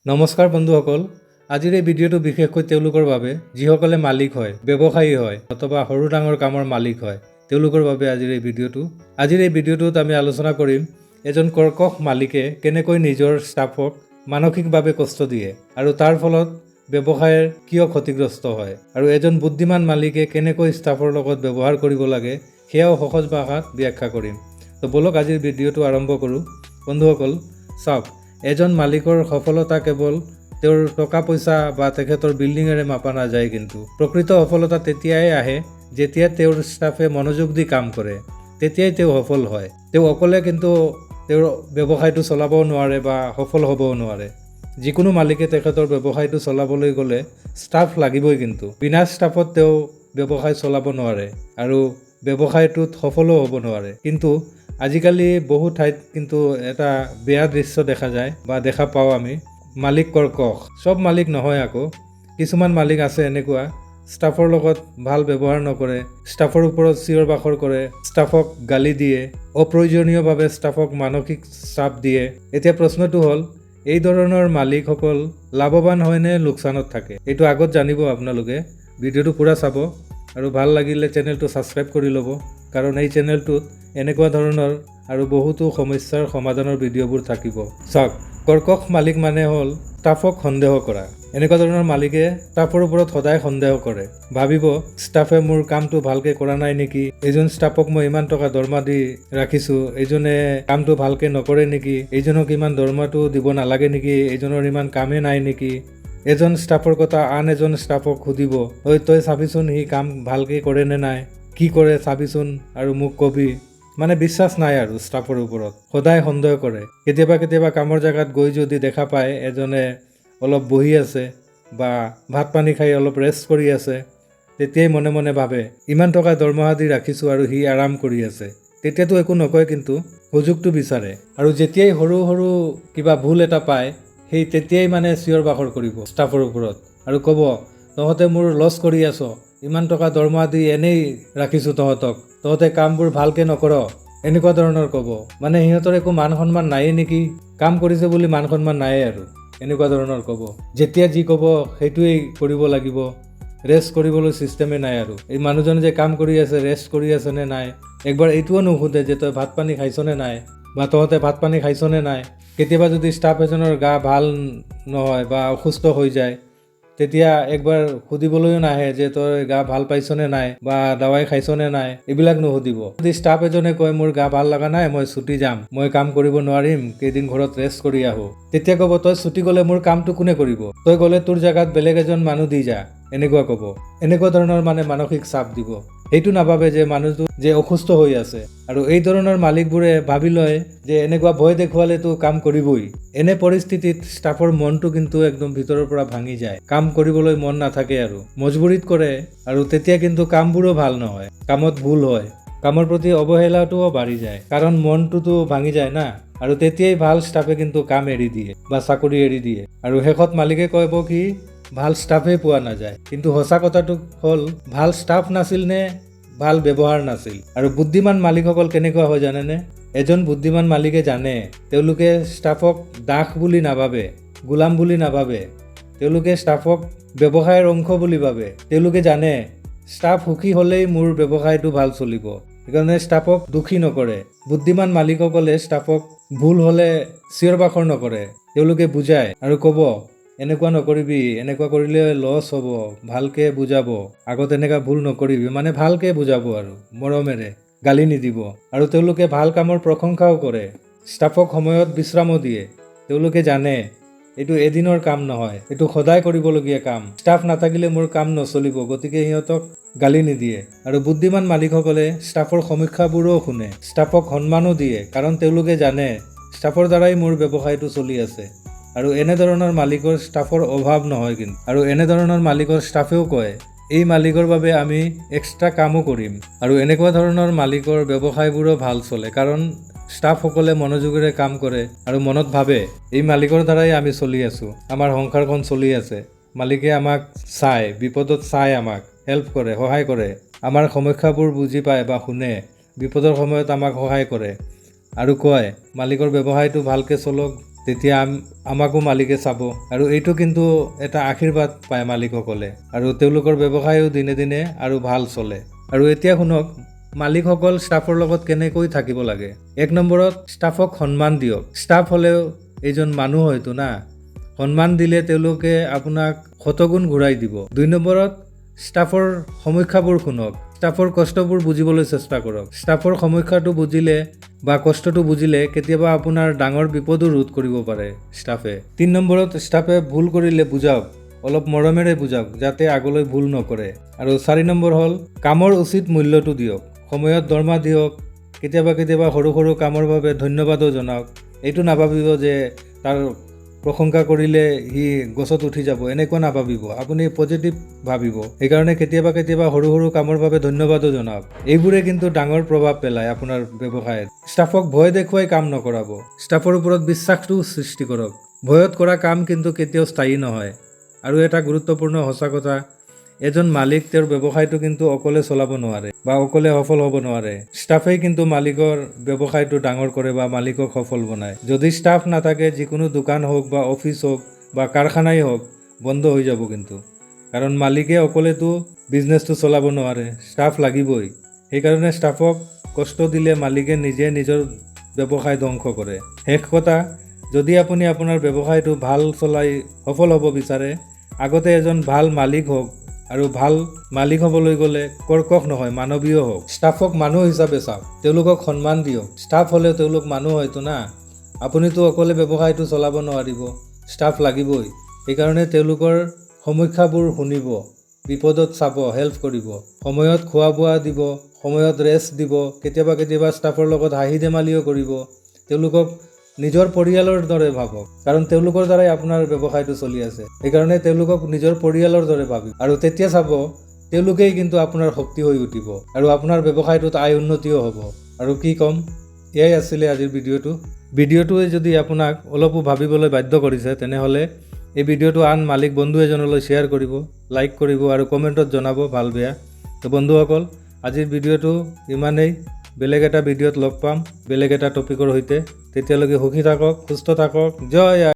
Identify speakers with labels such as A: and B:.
A: নমস্কাৰ বন্ধুসকল, আজিৰ এই ভিডিঅ'টো বিশেষকৈ তেওঁলোকৰ বাবে যিসকলে মালিক হয়, ব্যৱসায়ী হয় অথবা সৰু ডাঙৰ কামৰ মালিক হয়, তেওঁলোকৰ বাবে আজিৰ এই ভিডিঅ'টো। আজিৰ এই ভিডিঅ'টোত আমি আলোচনা কৰিম এজন কৰ্কশ মালিকে কেনেকৈ নিজৰ ষ্টাফক মানসিকভাৱে কষ্ট দিয়ে আৰু তাৰ ফলত ব্যৱসায়ৰ কিয় ক্ষতিগ্ৰস্ত হয়, আৰু এজন বুদ্ধিমান মালিকে কেনেকৈ ষ্টাফৰ লগত ব্যৱহাৰ কৰিব লাগে সেয়াও সহজ ভাষাত ব্যাখ্যা কৰিম। তো বলক আজিৰ ভিডিঅ'টো আৰম্ভ কৰোঁ। বন্ধুসকল চাওক, এজন মালিকৰ সফলতা কেৱল তেওঁৰ টকা পইচা বা তেখেতৰ বিল্ডিঙেৰে মাপা নাযায়, কিন্তু প্ৰকৃত সফলতা তেতিয়াই আহে যেতিয়া তেওঁৰ ষ্টাফে মনোযোগ দি কাম কৰে, তেতিয়াই তেওঁ সফল হয়। তেওঁ অকলে কিন্তু তেওঁৰ ব্যৱসায়টো চলাবও নোৱাৰে বা সফল হ'বও নোৱাৰে। যিকোনো মালিকে তেখেতৰ ব্যৱসায়টো চলাবলৈ গ'লে ষ্টাফ লাগিবই, কিন্তু বিনা ষ্টাফত তেওঁ ব্যৱসায় চলাব নোৱাৰে আৰু ব্যৱসায়টোত সফলো হ'ব নোৱাৰে। কিন্তু আজিকালি বহু ঠাইত কিন্তু এটা বেয়া দৃশ্য দেখা যায় বা দেখা পাওঁ আমি, মালিক কৰ্কশ। চব মালিক নহয়, আকৌ কিছুমান মালিক আছে এনেকুৱা, ষ্টাফৰ লগত ভাল ব্যৱহাৰ নকৰে, ষ্টাফৰ ওপৰত চিঞৰ বাখৰ কৰে, ষ্টাফক গালি দিয়ে, অপ্ৰয়োজনীয়ভাৱে ষ্টাফক মানসিক চাপ দিয়ে। এতিয়া প্ৰশ্নটো হ'ল, এই ধৰণৰ মালিকসকল লাভৱান হয়নে লোকচানত থাকে? এইটো আগত জানিব আপোনালোকে। ভিডিঅ'টো পূৰা চাব আৰু ভাল লাগিলে চেনেলটো ছাবস্ক্ৰাইব কৰি ল'ব, কাৰণ এই চেনেলটোত এনেকুৱা ধৰণৰ আৰু বহুতো সমস্যাৰ সমাধানৰ ভিডিঅ'বোৰ থাকিব। চাওক, কৰ্কশ মালিক মানে হ'ল ষ্টাফক সন্দেহ কৰা। এনেকুৱা ধৰণৰ মালিকে ষ্টাফৰ ওপৰত সদায় সন্দেহ কৰে, ভাবিব ষ্টাফে মোৰ কামটো ভালকৈ কৰা নাই নেকি, এইজন ষ্টাফক মই ইমান টকা দৰমহা দি ৰাখিছোঁ, এইজনে কামটো ভালকৈ নকৰে নেকি, এইজনক ইমান দৰমহাটো দিব নালাগে নেকি, এইজনৰ ইমান কামেই নাই নেকি। এজন ষ্টাফৰ কথা আন এজন ষ্টাফক সুধিব, ঐ তই চাবিচোন সি কাম ভালকৈ কৰে নে নাই, কি কৰে চাবিচোন আৰু মোক কবি। মানে বিশ্বাস নাই আৰু ষ্টাফৰ ওপৰত, সদায় সন্দেহ কৰে। কেতিয়াবা কামৰ জেগাত গৈ যদি দেখা পায় এজনে অলপ বহি আছে বা ভাত পানী খাই অলপ ৰেষ্ট কৰি আছে, তেতিয়াই মনে মনে ভাবে ইমান টকা দৰমহা দি ৰাখিছোঁ আৰু সি আৰাম কৰি আছে। তেতিয়াতো একো নকয়, কিন্তু সুযোগটো বিচাৰে। আৰু যেতিয়াই সৰু সৰু কিবা ভুল এটা পায়, সেই তেতিয়াই মানে চিঞৰ বাখৰ কৰিব ষ্টাফৰ ওপৰত আৰু ক'ব, তহঁতে মোৰ লছ কৰি আছ, ইমান টকা দৰমহা দি এনেই ৰাখিছোঁ তহঁতে কামবোৰ ভালকৈ নকৰ, এনেকুৱা ধৰণৰ ক'ব। মানে সিহঁতৰ একো মান সন্মান নায়েই নেকি, কাম কৰিছে বুলি মান সন্মান নায়েই আৰু, এনেকুৱা ধৰণৰ ক'ব। যেতিয়া যি ক'ব সেইটোৱেই কৰিব লাগিব, ৰেষ্ট কৰিবলৈ ছিষ্টেমেই নাই আৰু। এই মানুহজনে যে কাম কৰি আছে, ৰেষ্ট কৰি আছে নে নাই, একবাৰ এইটোও নুসুধে যে তই ভাত পানী খাইছনে নাই বা তহঁতে ভাত পানী খাইছনে নাই। কেতিয়াবা যদি ষ্টাফ এজনৰ গা ভাল নহয় বা অসুস্থ হৈ যায়, তেতিয়া একবাৰ সুধিবলৈও নাহে যে তই গা ভাল পাইছনে নাই বা দাৱাই খাইছনে নাই, এইবিলাক নুসুধিব। যদি ষ্টাফ এজনে কয় মোৰ গা ভাল লগা নাই, মই ছুটি যাম, মই কাম কৰিব নোৱাৰিম, কেইদিন ঘৰত ৰেষ্ট কৰি আহোঁ, তেতিয়া ক'ব তই ছুটি গ'লে মোৰ কামটো কোনে কৰিব, তই গ'লে তোৰ জেগাত বেলেগ এজন মানুহ দি যা, এনেকুৱা ক'ব। এনেকুৱা ধৰণৰ মানে মানসিক চাপ দিব। এইটো নাভাবে যে মানুহটো যে অসুস্থ হৈ আছে। আৰু এই ধৰণৰ মালিকবোৰে ভাবি লয় যে এনেকুৱা ভয় দেখুৱালেতো কাম কৰিবই। এনে পৰিস্থিতিত ষ্টাফৰ মনটো কিন্তু একদম ভিতৰৰ পৰা ভাঙি যায়, কাম কৰিবলৈ মন নাথাকে আৰু মজবুৰিত কৰে, আৰু তেতিয়া কিন্তু কামবোৰো ভাল নহয়, কামত ভুল হয়, কামৰ প্ৰতি অৱহেলাটোও বাঢ়ি যায়, কাৰণ মনটোতো ভাঙি যায় না। আৰু তেতিয়াই ভাল ষ্টাফে কিন্তু কাম এৰি দিয়ে বা চাকৰি এৰি দিয়ে, আৰু শেষত মালিকে কব কি ভাল ষ্টাফেই পোৱা নাযায়। কিন্তু সঁচা কথাটো হ'ল ভাল ষ্টাফ নাছিল নে ভাল ব্যৱহাৰ নাছিল। আৰু বুদ্ধিমান মালিকসকল কেনেকুৱা হয় জানেনে? এজন বুদ্ধিমান মালিকে জানে তেওঁলোকে ষ্টাফক দাস বুলি নাভাবে, গোলাম বুলি নাভাবে, তেওঁলোকে ষ্টাফক ব্যৱসায়ৰ অংশ বুলি ভাবে। তেওঁলোকে জানে ষ্টাফ সুখী হ'লেই মোৰ ব্যৱসায়টো ভাল চলিব, সেইকাৰণে ষ্টাফক দুখী নকৰে। বুদ্ধিমান মালিকসকলে ষ্টাফক ভুল হ'লে চিঞৰ বাখৰ নকৰে, তেওঁলোকে বুজায় আৰু ক'ব এনেকুৱা নকৰিবি, এনেকুৱা কৰিলে লছ হ'ব, ভালকৈ বুজাব, আগত এনেকুৱা ভুল নকৰিবি, মানে ভালকৈ বুজাব আৰু মৰমেৰে, গালি নিদিব। আৰু তেওঁলোকে ভাল কামৰ প্ৰশংসাও কৰে, ষ্টাফক সময়ত বিশ্ৰামো দিয়ে। তেওঁলোকে জানে এইটো এদিনৰ কাম নহয়, এইটো সদায় কৰিবলগীয়া কাম, ষ্টাফ নাথাকিলে মোৰ কাম নচলিব, গতিকে সিহঁতক গালি নিদিয়ে। আৰু বুদ্ধিমান মালিকসকলে ষ্টাফৰ সমীক্ষাবোৰো শুনে, ষ্টাফক সন্মানো দিয়ে, কাৰণ তেওঁলোকে জানে ষ্টাফৰ দ্বাৰাই মোৰ ব্যৱসায়টো চলি আছে। আৰু এনেধৰণৰ মালিকৰ ষ্টাফৰ অভাৱ নহয় কিন্তু। আৰু এনেধৰণৰ মালিকৰ ষ্টাফেও কয় এই মালিকৰ বাবে আমি এক্সট্ৰা কামো কৰিম। আৰু এনেকুৱা ধৰণৰ মালিকৰ ব্যৱসায়বোৰো ভাল চলে, কাৰণ ষ্টাফসকলে মনোযোগেৰে কাম কৰে আৰু মনত ভাবে এই মালিকৰ দ্বাৰাই আমি চলি আছোঁ, আমাৰ সংসাৰখন চলি আছে। মালিকে আমাক চায়, বিপদত চায়, আমাক হেল্প কৰে, সহায় কৰে, আমাৰ সমস্যাবোৰ বুজি পায় বা শুনে, বিপদৰ সময়ত আমাক সহায় কৰে আৰু কয় মালিকৰ ব্যৱসায়টো ভালকৈ চলক, তেতিয়া আমাকো মালিকে চাব আৰু এইটো কিন্তু এটা আশীৰ্বাদ পায় মালিকসকলে আৰু তেওঁলোকৰ ব্যৱসায়ো দিনে দিনে আৰু ভাল চলে। আৰু এতিয়া শুনক মালিকসকল ষ্টাফৰ লগত কেনেকৈ থাকিব লাগে। 1 নম্বৰত ষ্টাফক সন্মান দিয়ক। ষ্টাফ হ'লেও এইজন মানুহ হয়তো না, সন্মান দিলে তেওঁলোকে আপোনাক শতগুণ ঘূৰাই দিব। 2 নম্বৰত ষ্টাফৰ সমীক্ষাবোৰ শুনক। ষ্টাফৰ কষ্টবোৰ বুজিবলৈ চেষ্টা কৰক। ষ্টাফৰ সমীক্ষাটো বুজিলে বা কষ্টটো বুজিলে কেতিয়াবা আপোনাৰ ডাঙৰ বিপদো ৰোধ কৰিব পাৰে ষ্টাফে। 3 নম্বৰত ষ্টাফে ভুল কৰিলে বুজাওক, অলপ মৰমেৰে বুজাওক যাতে আগলৈ ভুল নকৰে। আৰু 4 নম্বৰ হ'ল কামৰ উচিত মূল্যটো দিয়ক। সময়ত দৰমহা দিয়ক। কেতিয়াবা সৰু সৰু কামৰ বাবে ধন্যবাদো জনাওক। এইটো নাভাবিব যে তাৰ প্ৰশংসা কৰিলে সি গছত উঠি যাব, এনেকুৱা নাভাবিব। আপুনি পজিটিভ ভাবিব। সেইকাৰণে কেতিয়াবা সৰু সৰু কামৰ বাবে ধন্যবাদো জনাওক। এইবোৰে কিন্তু ডাঙৰ প্ৰভাৱ পেলায় আপোনাৰ ব্যৱসায়ত। ষ্টাফক ভয় দেখুৱাই কাম নকৰাব। ষ্টাফৰ ওপৰত বিশ্বাসটো সৃষ্টি কৰক। ভয়ত কৰা কাম কিন্তু কেতিয়াও স্থায়ী নহয়। আৰু এটা গুৰুত্বপূৰ্ণ সঁচা কথা, এজন মালিক তেওঁৰ ব্যৱসায়টো কিন্তু অকলে চলাব নোৱাৰে বা অকলে সফল হ'ব নোৱাৰে। ষ্টাফেই কিন্তু মালিকৰ ব্যৱসায়টো ডাঙৰ কৰে বা মালিকক সফল বনায়। যদি ষ্টাফ নাথাকে যিকোনো দোকান হওক বা অফিচ হওক বা কাৰখানাই হওক বন্ধ হৈ যাব কিন্তু। কাৰণ মালিকে অকলেতো বিজনেছটো চলাব নোৱাৰে, ষ্টাফ লাগিবই। সেইকাৰণে ষ্টাফক কষ্ট দিলে মালিকে নিজে নিজৰ ব্যৱসায় ধ্বংস কৰে। শেষ কথা, যদি আপুনি আপোনাৰ ব্যৱসায়টো ভাল চলাই সফল হ'ব বিচাৰে, আগতে এজন ভাল মালিক হওক। আৰু ভাল মালিক হ'বলৈ গ'লে কৰ্কশ নহয়, মানৱীয় হওক। ষ্টাফক মানুহ হিচাপে চাওক, তেওঁলোকক সন্মান দিয়ক। ষ্টাফ হ'লেও তেওঁলোক মানুহ হয়তো না, আপুনিতো অকলে ব্যৱসায়টো চলাব নোৱাৰিব, ষ্টাফ লাগিবই। সেইকাৰণে তেওঁলোকৰ সমীক্ষাবোৰ শুনিব, বিপদত চাব, হেল্প কৰিব, সময়ত খোৱা বোৱা দিব, সময়ত ৰেষ্ট দিব। কেতিয়াবা ষ্টাফৰ লগত হাঁহি ধেমালিও কৰিব। তেওঁলোকক নিজৰ পৰিয়ালৰ দৰে ভাবক, কাৰণ তেওঁলোকৰ দ্বাৰাই আপোনাৰ ব্যৱসায়টো চলি আছে। সেইকাৰণে তেওঁলোকক নিজৰ পৰিয়ালৰ দৰে ভাবিব আৰু তেতিয়া চাব তেওঁলোকেই কিন্তু আপোনাৰ শক্তি হৈ উঠিব আৰু আপোনাৰ ব্যৱসায়টোত আয় উন্নতিও হ'ব। আৰু কি ক'ম, এয়াই আছিলে আজিৰ ভিডিঅ'টোৱে যদি আপোনাক অলপো ভাবিবলৈ বাধ্য কৰিছে, তেনেহ'লে এই ভিডিঅ'টো আন মালিক বন্ধু এজনলৈ শ্বেয়াৰ কৰিব, লাইক কৰিব আৰু কমেণ্টত জনাব ভাল বেয়া। তো বন্ধুসকল, আজিৰ ভিডিঅ'টো ইমানেই। বেলেগ এটা ভিডিঅ'ত লগ পাম বেলেগ এটা টপিকৰ সৈতে। তেতিয়ালৈকে সুখী থাকক, সুস্থ থাকক। জয় আই।